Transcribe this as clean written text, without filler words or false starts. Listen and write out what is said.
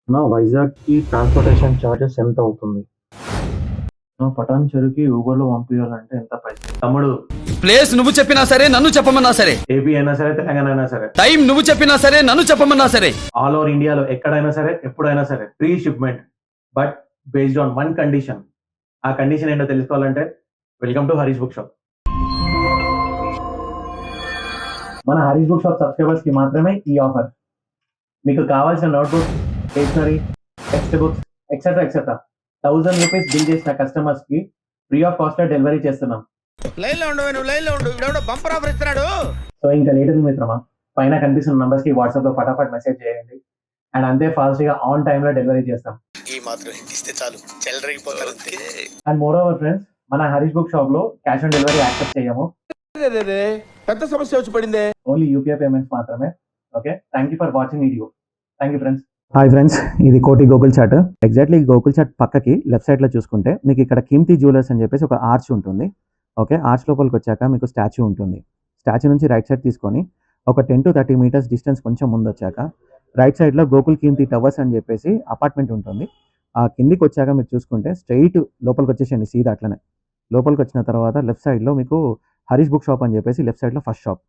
నా వైజాగ్‌కి transportation charges ఎంత అవుతుంది? నా పటాన్ చెరువుకి ఊబర్‌లో పంపియాలంటే ఎంత పైసలు? తమ్ముడు ప్లేస్ నువ్వు చెప్పినా సరే నన్ను చెప్పమన్నా సరే, ఏపీ అయినా సరే, తెలంగాణ అయినా సరే, టైం నువ్వు చెప్పినా సరే నన్ను చెప్పమన్నా సరే, ఆల్ ఓవర్ ఇండియాలో ఎక్కడైనా సరే, ఎప్పుడైనా సరే free shipment. But based on one condition. ఆ కండిషన్ ఏంటో తెలుసుకోవాలంటే welcome to Harish book shop. మన హరీష్ బుక్ షాప్ సబ్స్క్రైబర్స్‌కి మాత్రమే ఈ ఆఫర్. మీకు కావాల్సిన notebooks, stationery, text books etcetera etcetera 1000 rupees bill చేసిన కస్టమర్స్‌కి ఫ్రీ ఆఫ్ కాస్ట్‌లో డెలివరీ చేస్తున్నాం. సో ఇంకా లేట్ ఉంది మిత్రమా, పైన కనిపిస్తున్న నంబర్స్ కి వాట్సాప్ లో ఫటాఫట్ మెసేజ్ చేయండి అండ్ అంతే ఫాస్ట్ గా ఆన్ టైమ్ లో డెలివరీ చేస్తాం. ఈ మాత్రం ఇస్తే చాలు చెల్లరగిపోతారు. అండ్ మోర్ ఓవర్ ఫ్రెండ్స్, మన హరీష్ బుక్ షాప్ లో క్యాష్ ఆన్ డెలివరీ యాక్సెప్ట్ చేయము. పెద్ద సమస్య వచ్చి పడిందే. ఓన్లీ యూపీఐ పేమెంట్స్ మాత్రమే. Okay, thank you for watching video. Thank you friends. Hi friends, ఇది కోటి గోకుల్ చాట్. ఎగ్జాక్ట్లీ గోకుల్ చాట్ పక్కకి లెఫ్ట్ సైడ్ లో చూసుకుంటే మీకు ఇక్కడ కీర్తి జ్యువెలర్స్ అని చెప్పేసి ఒక ఆర్చ్ ఉంటుంది. ఓకే, ఆర్చ్ లోపలికి వచ్చాక మీకు స్టాచ్యూ ఉంటుంది. స్టాచ్యూ నుంచి రైట్ సైడ్ తీసుకొని ఒక 10 to 30 మీటర్స్ డిస్టెన్స్ కొంచెం ముందు వచ్చాక రైట్ సైడ్లో గోకుల్ కీర్తి టవర్స్ అని చెప్పేసి అపార్ట్మెంట్ ఉంటుంది. ఆ కిందికి వచ్చాక మీరు చూసుకుంటే స్ట్రైట్ లోపలికి వచ్చేసేయండి సీదా. అట్లనే లోపలికి వచ్చిన తర్వాత లెఫ్ట్ సైడ్లో మీకు హరీష్ బుక్ షాప్ అని చెప్పేసి లెఫ్ట్ సైడ్లో ఫస్ట్ షాప్.